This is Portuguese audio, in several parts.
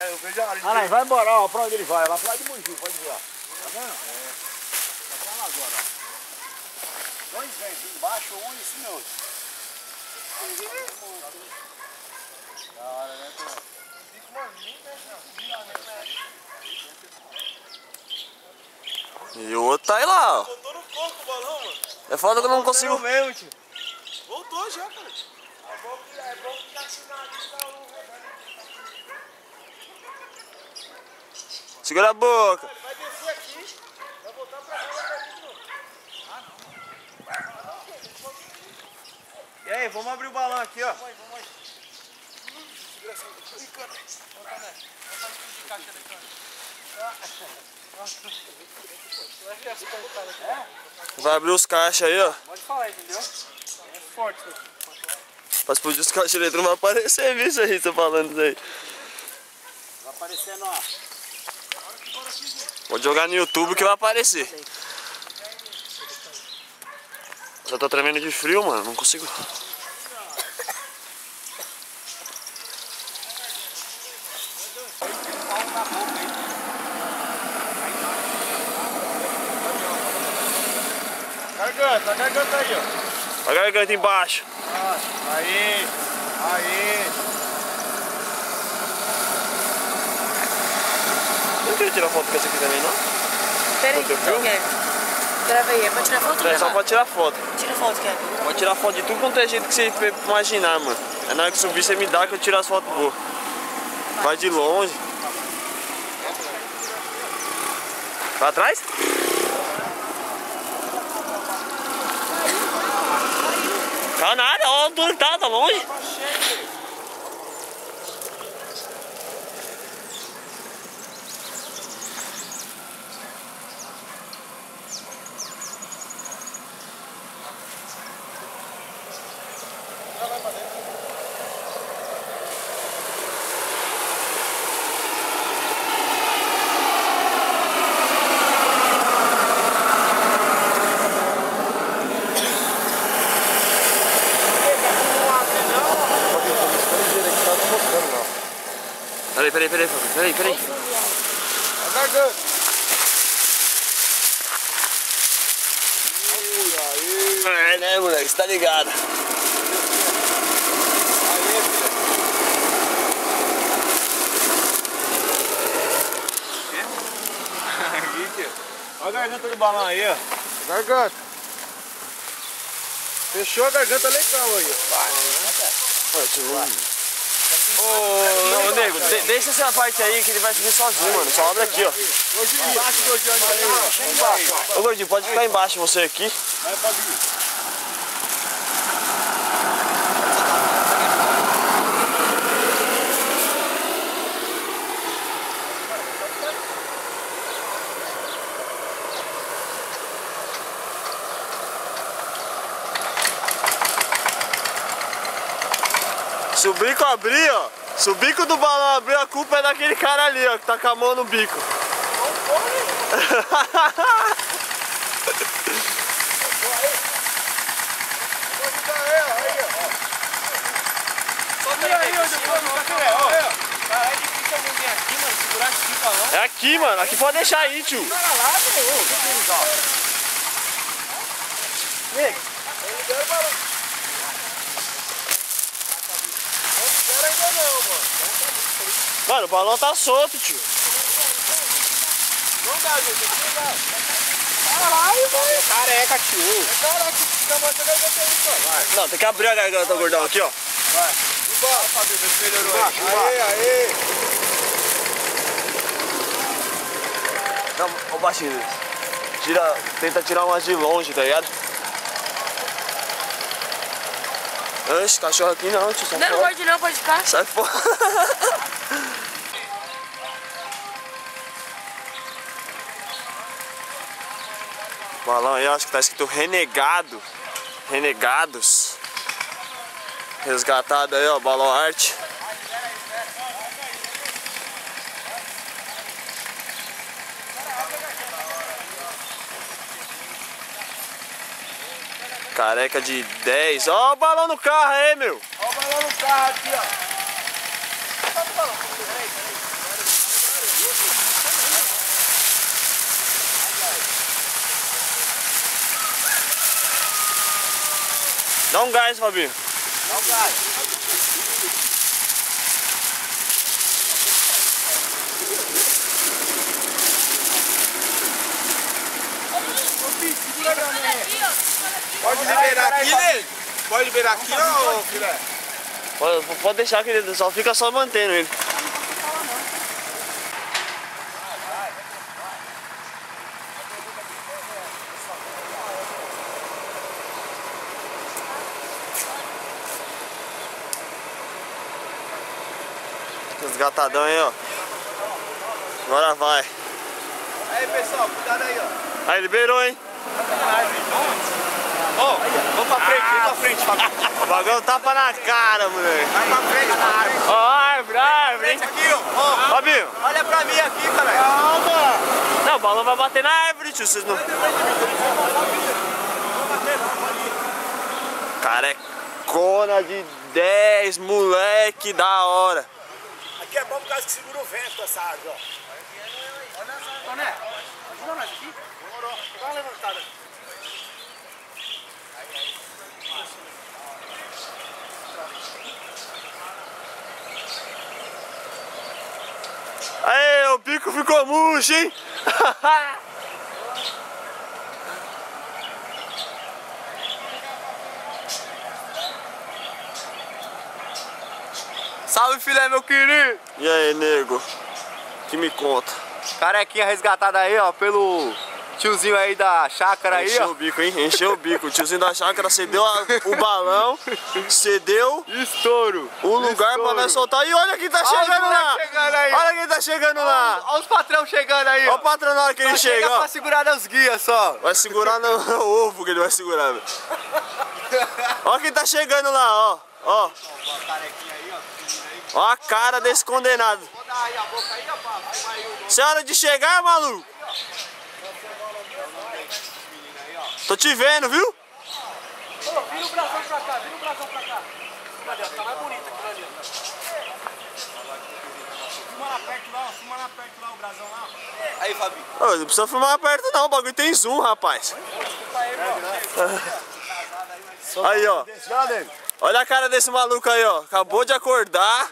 Eu vejo a Ah, lá, vai embora, ó, pra onde ele vai? Lá pro lado de Mogi, pode ver, ó. Tá vendo? É. Tá pra lá agora, ó. Dois ventos, embaixo, um e em cima outro. Da hora, né, cara? Fica uma linda, E o outro tá aí lá, ó. voltou no corpo o balão, mano. É foda que eu não consigo. Mesmo, tio. Voltou já, cara. É bom que já sinaliza o... Segura a boca. Ele vai descer aqui, vai voltar pra cá e vai cair de novo. E aí, vamos abrir o balão aqui, ó. Vamos aí. Segura assim, brincando. Volta, né? Volta no de caixa eletrônica. Vai abrir os caixas aí, ó. Pode falar, entendeu? É forte isso aqui. Pra explodir os caixas eletrônicos, não vai aparecer, viu isso aí, você falando isso aí. Vai aparecendo, ó. Pode jogar no YouTube que vai aparecer. Já tô tremendo de frio, mano, não consigo. Garganta, a garganta aí, ó. A garganta embaixo. Aí. Não queria tirar foto com essa aqui também, não? Peraí, Teu filme? grava aí, é pra tirar foto ou É só gravar? pra tirar foto. Tira foto, quer? Pode tirar foto de tudo quanto é jeito que você imaginar, mano. É na hora que subir, você me dá que eu tiro as fotos boas. Vai de longe. Pra trás? Tá nada, ó, o duro tá longe. Peraí. A garganta. É, né, moleque, você tá ligado. Olha a garganta do balão aí, ó. Garganta. Fechou a garganta legal aí, ó. Ô, nego, deixa essa parte aí que ele vai subir sozinho, mano. Só abre aqui, ó. Ô, gordinho, pode ficar embaixo você aqui. Se o bico abrir, ó. Se o bico do balão abrir, a culpa é daquele cara ali, ó, que tá com a mão no bico. É aqui, mano. Aqui pode deixar aí, tio. Mano, o balão tá solto, tio. Não dá, gente. Não dá. Caralho, velho. Careca, tio. Caraca, fica mais a garganta aí, pô. Vai. Não, tem que abrir a garganta, gordão, aqui, ó. Vai. Embora, Fabio, vê se melhorou aí. Aê. Não, ô baixinho. Tenta tirar umas de longe, tá ligado? Esse cachorro aqui não, tio. Sai Não, não fora. pode não, pode ficar. Sai fora. O balão aí, acho que tá escrito renegado. Renegados. Resgatado aí, ó, balão arte. Careca de 10. Ó o balão no carro aí, meu. Olha o balão no carro aqui, ó. Solta o balão. Dá um gás, Fabinho. Dá um gás. Pode liberar aqui, né? Pode liberar aqui, ô filé? Pode deixar que ele só fica só mantendo ele. Resgatadão aí, ó. Agora vai. Aí, pessoal, cuidado aí, ó. Aí, liberou, hein? Ó, vamos pra frente, vem pra frente, Fabinho. O bagulho tapa na cara, moleque. Vai pra frente, na árvore. Ó, árvore, hein? Aqui, ó. Fabinho. Olha pra mim aqui, cara. Calma. Não, o balão vai bater na árvore, tio. Vocês não... Carecona de 10, moleque, da hora. Aqui é bom por causa que segura o vento essa árvore, ó. Toné, ajuda nós aqui. Demorou. Dá uma levantada. Aê, o bico ficou murcho, hein? Salve, filé, meu querido. E aí, nego? Que me conta? Carequinha resgatada aí, ó, pelo tiozinho aí da chácara aí, Encheu ó. o bico, hein? Encheu o bico. O tiozinho da chácara cedeu o balão, cedeu Estouro. o lugar pra nós soltar. E olha quem tá chegando lá! Chegando aí. Olha quem tá chegando lá! Olha os patrão chegando aí, Olha ó. o patrão na hora que ele Só chega, chega ó. pra segurar os guias só. Vai segurar no ovo que ele vai segurar, velho. Olha quem tá chegando lá, ó. Ó. Ó a cara desse condenado. Vou dar aí a boca aí, ó, pá. Isso é hora de chegar, maluco. Tô te vendo, viu? Ô, vira o brasão pra cá, vira o brasão pra cá. Cadê? Tá mais bonito aquilo ali, ó. Filma lá perto lá, o brasão lá. Aí, Fabi. Ô, não precisa filmar perto não, o bagulho tem zoom, rapaz. Aí, ó. Olha a cara desse maluco aí, ó. Acabou de acordar.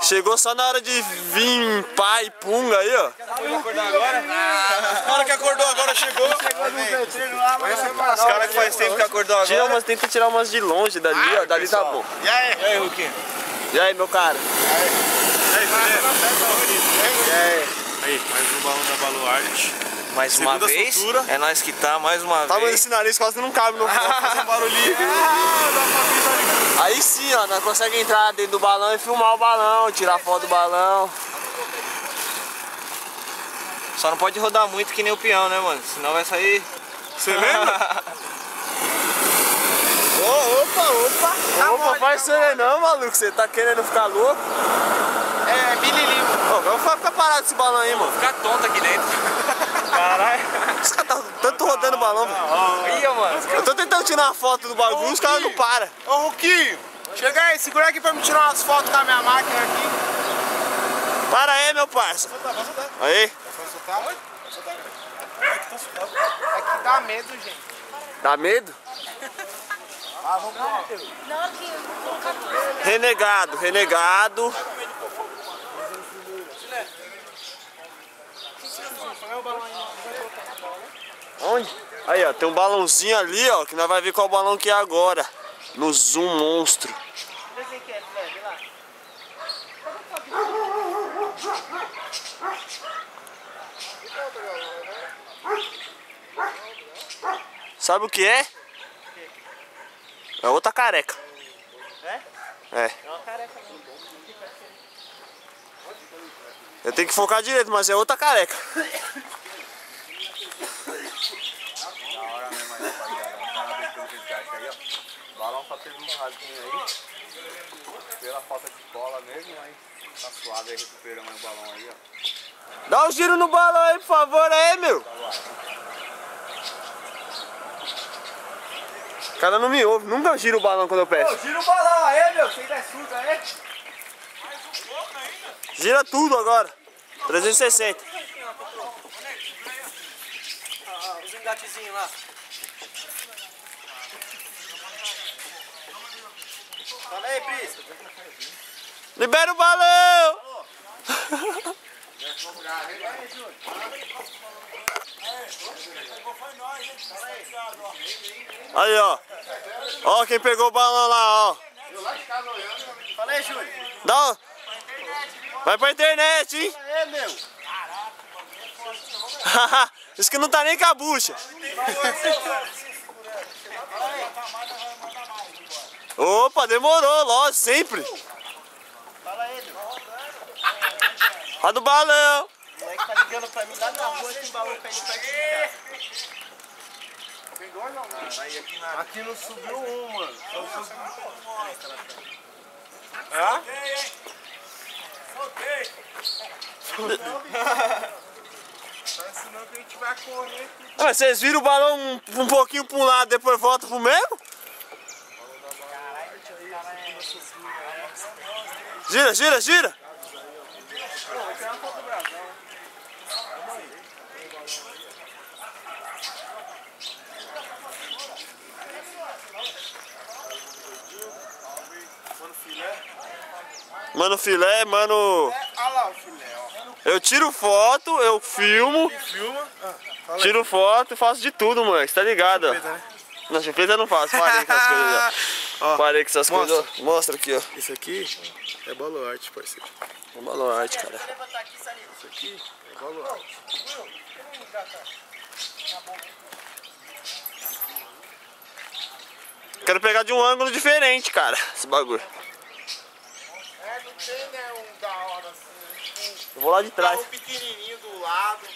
Chegou só na hora de vir em pá e punga aí, ó. Acordar agora? Na hora que acordou agora chegou. Os caras que faz tempo que acordou agora. Tira umas, tenta tirar umas de longe dali, ó. Dali tá bom. E aí, Ruquinho? E aí, meu cara? Aí, mais um balão da Baluarte. Mais uma Segunda vez, soltura. é nós que tá, mais uma Tava vez. nesse nariz quase não cabe no Fazer um barulhinho. Aí sim, ó, nós conseguimos entrar dentro do balão e filmar o balão, tirar foto do balão. Só não pode rodar muito que nem o peão, né, mano? Senão vai sair... Você lembra? Opa, vai ser não, maluco, você tá querendo ficar louco? É, bililimo. Ô, vamos ficar parado esse balão aí, mano. Ficar tonto aqui dentro. Caralho. Os caras tá tanto rodando o balão, velho. Aí, mano. Eu tô tentando tirar uma foto do bagulho e os caras não param. Ô, Ruquinho, chega aí, segura aqui pra me tirar umas fotos com a minha máquina aqui. Para aí, meu parça. Aí. É que dá medo, gente. Dá medo? Na hora que eu vou colocar tudo. Renegado, renegado. Onde? Aí, ó, tem um balãozinho ali, ó, que nós vai ver qual balão que é agora. No zoom monstro. Sabe o que é? É outra careca. É? É. Eu tenho que focar direito, mas é outra careca. O balão só teve um rasguinho aí. Pela falta de cola mesmo, mas tá suave aí, recuperando o balão aí, ó. Dá um giro no balão aí, por favor, aí, meu. O cara não me ouve, nunca gira o balão quando eu peço. Gira o balão aí, meu, você ainda é surdo aí. Gira tudo agora. 360. Os engatezinhos lá. Fala aí, Pris. Libera o balão! Aí, ó. Ó quem pegou o balão lá, ó. Fala aí, Júlio. Dá um... Vai pra internet, hein? É, meu. Isso que não tá nem com a bucha. Opa, demorou, lógico, sempre. Fala aí, meu. Olha do balão. O moleque tá ligando pra mim lá na rua, tem balão pra ele perto de casa. Pegou não, mano? Aqui não subiu um, mano. Só subiu. Hã? Senão que a gente vai correr. Mas vocês viram o balão um pouquinho pra um lado, depois volta pro mesmo? Gira, gira, gira. Mano filé, mano. Olha lá o filé, ó. Eu tiro foto, eu filmo, Filma. tiro foto e faço de tudo, mano. Você tá ligado, ó. Né? Não, surpresa eu não faço, parei com essas coisas já. Ó, Parei com essas mostra. coisas. Mostra aqui, ó. Isso aqui é baluarte, parceiro. É baluarte, cara. Isso aqui é baluarte. Quero pegar de um ângulo diferente, cara, esse bagulho. É, não tem, né, um da hora assim. Eu vou lá de trás. Um pequenininho do lado.